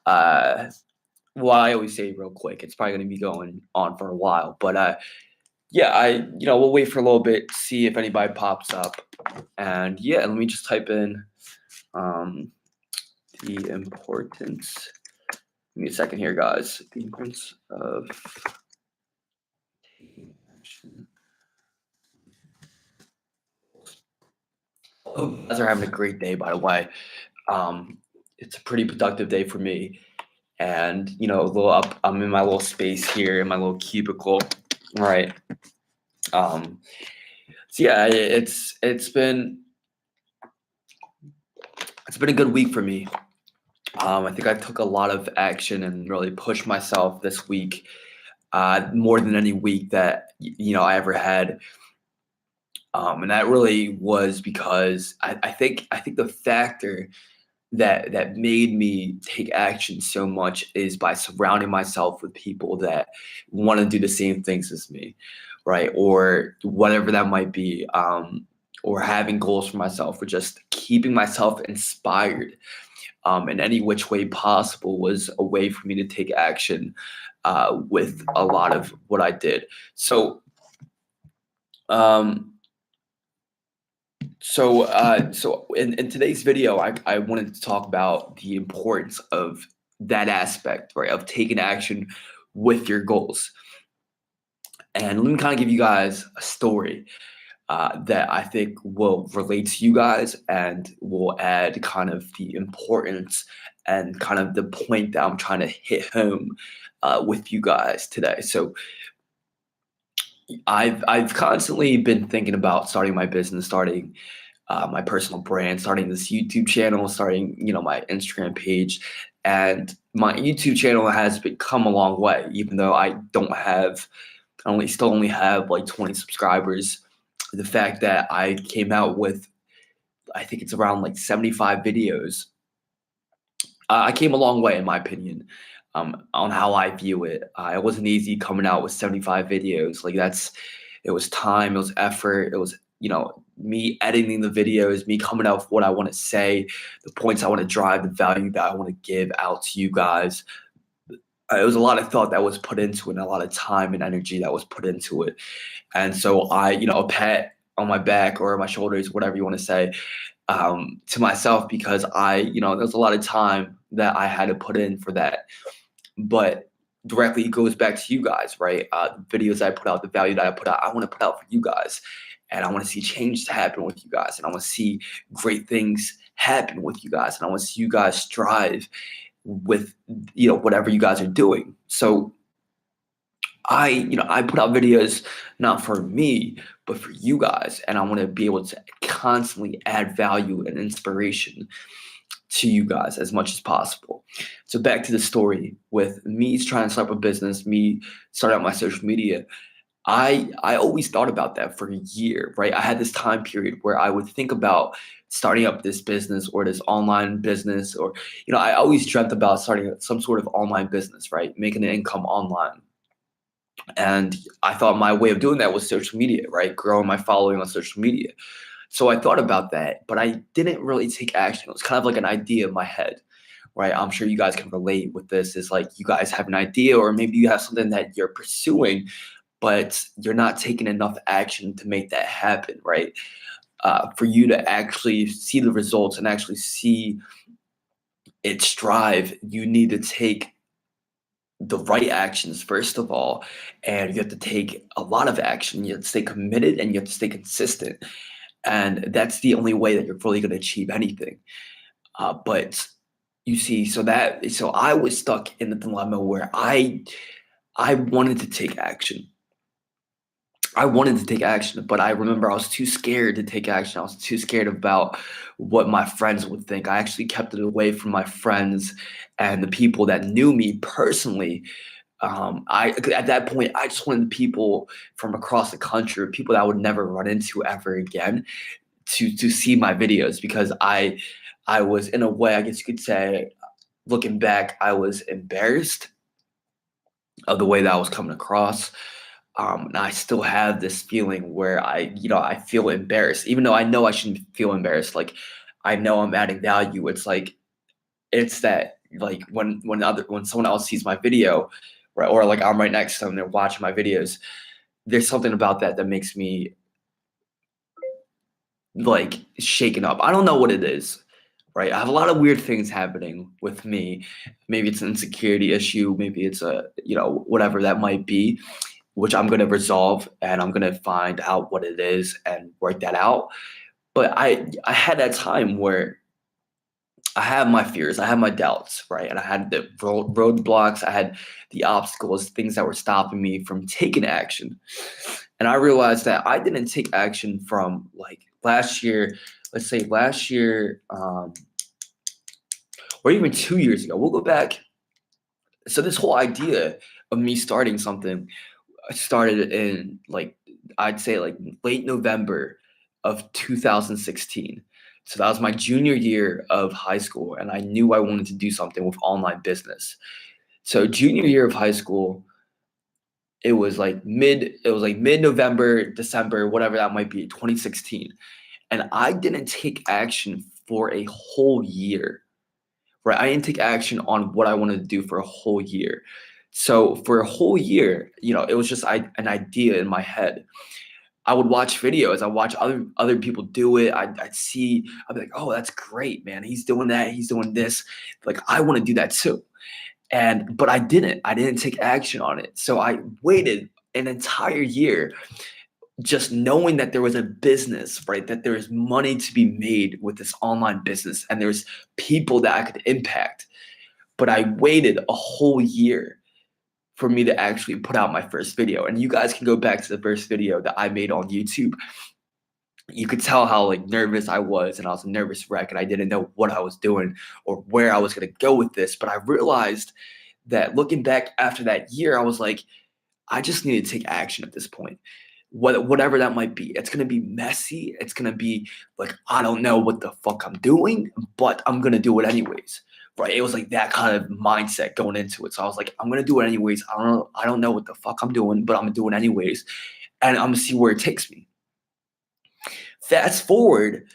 Uh, well, I always say real quick. It's probably going to be going on for a while, but yeah, we'll wait for a little bit, see if anybody pops up, and yeah, let me just type in the importance. Give me a second here, guys. The importance of taking action. Hope you guys are having a great day, by the way. It's a pretty productive day for me. And, I'm in my little space here in my little cubicle. All right. So yeah, it's been a good week for me. I think I took a lot of action and really pushed myself this week, more than any week that I ever had. And that really was because I think the factor that made me take action so much is by surrounding myself with people that want to do the same things as me, right? Or whatever that might be, or having goals for myself, or just keeping myself inspired, in any which way possible was a way for me to take action, with a lot of what I did. So in today's video, I wanted to talk about the importance of that aspect, right, of taking action with your goals. And let me kind of give you guys a story that I think will relate to you guys and will add kind of the importance and kind of the point that I'm trying to hit home with you guys today. So I've constantly been thinking about starting my business, starting my personal brand, starting this YouTube channel, starting my Instagram page, and my YouTube channel has come a long way. Even though I still only have like 20 subscribers. The fact that I came out with, I think it's around like 75 videos, I came a long way in my opinion. On how I view it. It wasn't easy coming out with 75 videos. Like it was time, it was effort, it was, me editing the videos, me coming out with what I want to say, the points I want to drive, the value that I want to give out to you guys. It was a lot of thought that was put into it and a lot of time and energy that was put into it. And so a pat on my back or my shoulders, whatever you want to say, to myself, because there's a lot of time that I had to put in for that. But directly it goes back to you guys, right? The videos I put out, the value that I put out, I want to put out for you guys. And I want to see change happen with you guys. And I want to see great things happen with you guys. And I want to see you guys strive with, whatever you guys are doing. So I put out videos not for me, but for you guys. And I want to be able to constantly add value and inspiration to you guys as much as possible. So back to the story with me trying to start up a business, me starting out my social media. I always thought about that for a year, right? I had this time period where I would think about starting up this business or this online business, or, I always dreamt about starting some sort of online business, right? Making an income online. And I thought my way of doing that was social media, right? Growing my following on social media. So I thought about that, but I didn't really take action. It was kind of like an idea in my head, right? I'm sure you guys can relate with this. It's like you guys have an idea, or maybe you have something that you're pursuing, but you're not taking enough action to make that happen, right? For you to actually see the results and actually see it strive, you need to take the right actions first of all, and you have to take a lot of action. You have to stay committed and you have to stay consistent, and that's the only way that you're really going to achieve anything. But you see, so I was stuck in the dilemma where I wanted to take action. But I remember I was too scared to take action. I was too scared about what my friends would think. I actually kept it away from my friends and the people that knew me personally. At that point, I just wanted people from across the country, people that I would never run into ever again, to see my videos, because I was, in a way, I guess you could say, looking back, I was embarrassed of the way that I was coming across. And I still have this feeling where I feel embarrassed, even though I know I shouldn't feel embarrassed. Like, I know I'm adding value. It's like, it's that like when someone else sees my video, right, or like I'm right next to them, they're watching my videos. There's something about that that makes me like shaken up. I don't know what it is, right? I have a lot of weird things happening with me. Maybe it's an insecurity issue. Maybe it's a, whatever that might be, which I'm going to resolve and I'm going to find out what it is and work that out. But I had that time where I had my fears, I had my doubts, right? And I had the roadblocks, I had the obstacles, things that were stopping me from taking action. And I realized that I didn't take action from like last year, let's say last year, or even 2 years ago. We'll go back. So this whole idea of me starting something started in like, I'd say like late November of 2016. So that was my junior year of high school, and I knew I wanted to do something with online business. So junior year of high school, it was like mid November, December, whatever that might be, 2016. And I didn't take action for a whole year, right? I didn't take action on what I wanted to do for a whole year. So for a whole year, it was just an idea in my head. I would watch videos. I watch other people do it. I'd be like, oh, that's great, man. He's doing that. He's doing this. Like, I want to do that too. But I didn't. I didn't take action on it. So I waited an entire year just knowing that there was a business, right? That there is money to be made with this online business and there's people that I could impact. But I waited a whole year for me to actually put out my first video. And you guys can go back to the first video that I made on YouTube. You could tell how like nervous I was, and I was a nervous wreck, and I didn't know what I was doing or where I was going to go with this. But I realized that looking back after that year, I was like, I just need to take action at this point. Whatever that might be. It's gonna be messy. It's gonna be like, I don't know what the fuck I'm doing, but I'm gonna do it anyways. Right. It was like that kind of mindset going into it. So I was like, I'm gonna do it anyways. I don't know what the fuck I'm doing, but I'm gonna do it anyways. And I'm gonna see where it takes me. Fast forward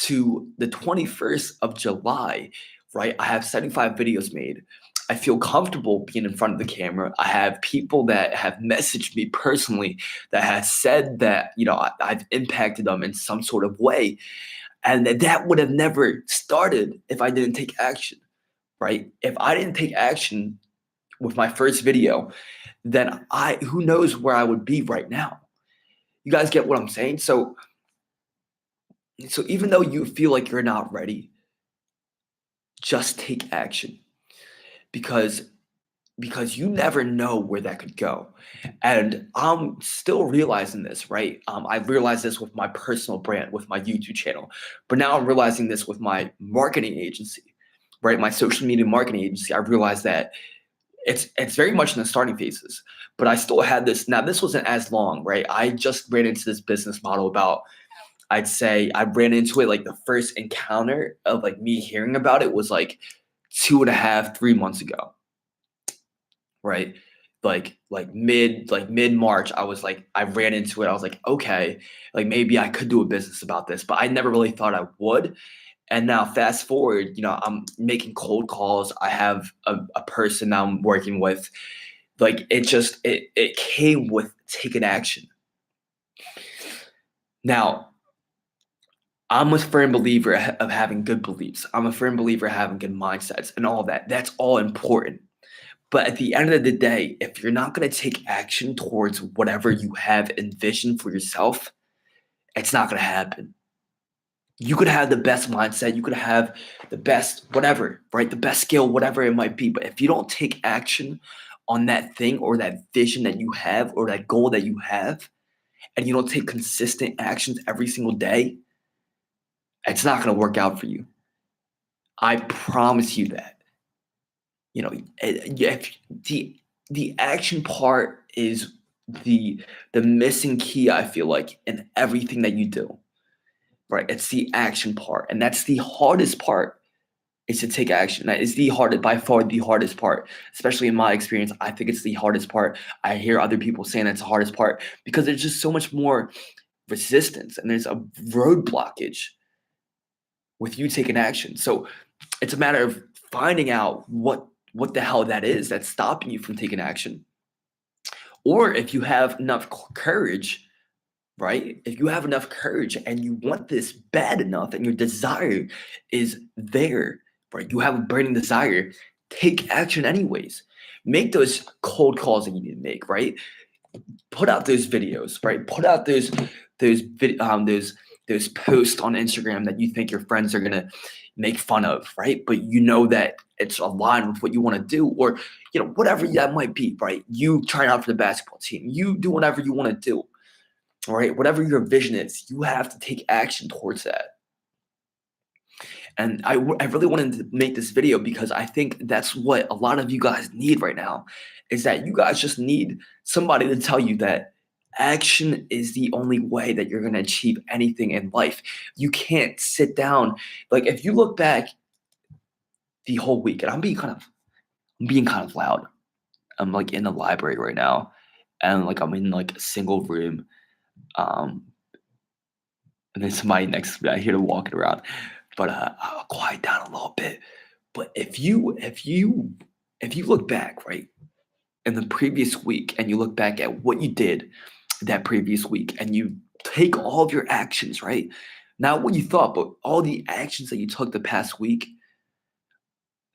to the 21st of July, right? I have 75 videos made. I feel comfortable being in front of the camera. I have people that have messaged me personally that have said that, I've impacted them in some sort of way. And that would have never started if I didn't take action, right? If I didn't take action with my first video, then who knows where I would be right now. You guys get what I'm saying? So even though you feel like you're not ready, just take action because you never know where that could go. And I'm still realizing this, right? I realized this with my personal brand, with my YouTube channel, but now I'm realizing this with my marketing agency, right? My social media marketing agency. I realized that it's very much in the starting phases, but I still had this. Now, this wasn't as long, right? I just ran into this business model about, I'd say I ran into it like the first encounter of like me hearing about it was like 2.5, 3 months ago, right? Mid March, I ran into it. I was like, okay, like maybe I could do a business about this, but I never really thought I would. And now fast forward, I'm making cold calls. I have a person I'm working with. Like it came with taking action. Now, I'm a firm believer of having good beliefs. I'm a firm believer of having good mindsets and all that. That's all important. But at the end of the day, if you're not going to take action towards whatever you have envisioned for yourself, it's not going to happen. You could have the best mindset, you could have the best whatever, right? The best skill, whatever it might be. But if you don't take action on that thing or that vision that you have or that goal that you have, and you don't take consistent actions every single day, it's not going to work out for you. I promise you that. The action part is the missing key, I feel like, in everything that you do, right? It's the action part, and that's the hardest part, is to take action. That is by far the hardest part, especially in my experience. I think it's the hardest part. I hear other people saying that's the hardest part because there's just so much more resistance and there's a road blockage with you taking action. So it's a matter of finding out what the hell that is that's stopping you from taking action. Or if you have enough courage, right? If you have enough courage and you want this bad enough and your desire is there, right? You have a burning desire, take action anyways. Make those cold calls that you need to make, right? Put out those videos, right? Put out those posts on Instagram that you think your friends are gonna make fun of, right? But you know that it's aligned with what you want to do, or whatever that might be, right? You trying out for the basketball team, you do whatever you want to do, all right? Whatever your vision is, you have to take action towards that. And I really wanted to make this video because I think that's what a lot of you guys need right now, is that you guys just need somebody to tell you that action is the only way that you're going to achieve anything in life. You can't sit down. Like, if you look back the whole week, and I'm being kind of loud. I'm like in the library right now, and like I'm in like a single room. And then somebody next to me, I hear them walking around. But I'll quiet down a little bit. But if you look back, right, in the previous week, and you look back at what you did that previous week, and you take all of your actions, right, not what you thought, but all the actions that you took the past week.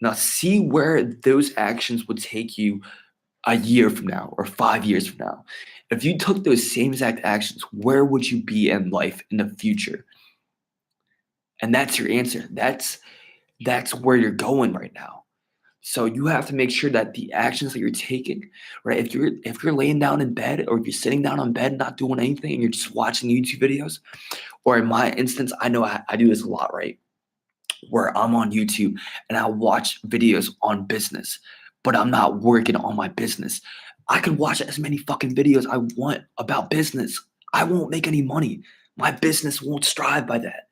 Now see where those actions would take you a year from now or 5 years from now. If you took those same exact actions, where would you be in life in the future? And that's your answer. That's where you're going right now. So you have to make sure that the actions that you're taking, right? If you're laying down in bed, or if you're sitting down on bed not doing anything and you're just watching YouTube videos, or in my instance, I know I do this a lot, right? Where I'm on YouTube and I watch videos on business, but I'm not working on my business. I can watch as many fucking videos I want about business. I won't make any money. My business won't strive by that.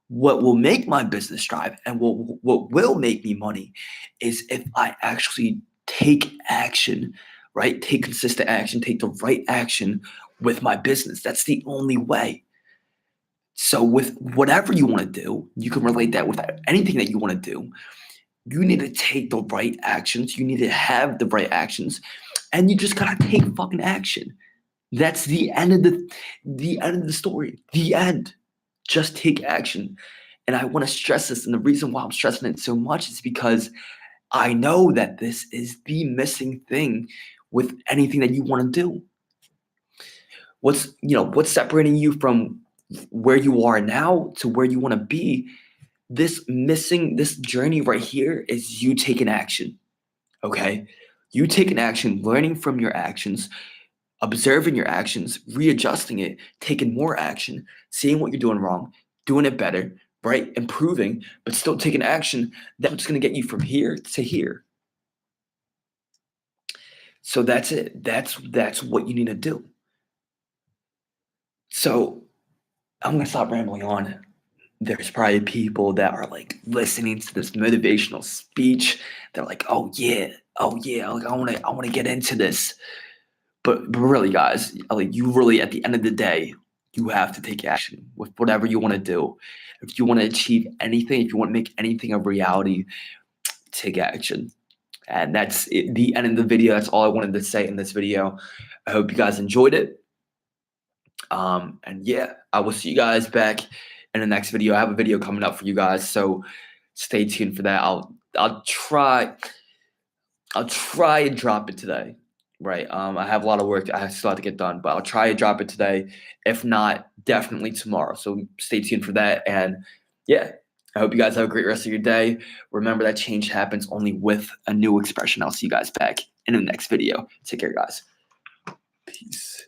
What will make my business strive and what will make me money is if I actually take action, right? Take consistent action, take the right action with my business. That's the only way. So with whatever you want to do, you can relate that with anything that you want to do. You need to take the right actions. You need to have the right actions, and you just gotta take fucking action. That's the end of the story. The end. Just take action. And I want to stress this. And the reason why I'm stressing it so much is because I know that this is the missing thing with anything that you want to do. What's separating you from where you are now to where you want to be? This journey right here is you taking action. Okay? You taking action, learning from your actions, observing your actions, readjusting it, taking more action, seeing what you're doing wrong, doing it better, right? Improving, but still taking action. That's what's going to get you from here to here. So that's it. That's what you need to do. So I'm going to stop rambling on. There's probably people that are like listening to this motivational speech. They're like, oh yeah, like I want to get into this. But really, guys, like, you really, at the end of the day, you have to take action with whatever you want to do. If you want to achieve anything, if you want to make anything a reality, take action. And that's it, the end of the video. That's all I wanted to say in this video. I hope you guys enjoyed it. And yeah, I will see you guys back in the next video. I have a video coming up for you guys, so stay tuned for that. I'll try and drop it today. Right. I have a lot of work I still have to get done, but I'll try to drop it today. If not, definitely tomorrow. So stay tuned for that. And yeah, I hope you guys have a great rest of your day. Remember that change happens only with a new expression. I'll see you guys back in the next video. Take care, guys. Peace.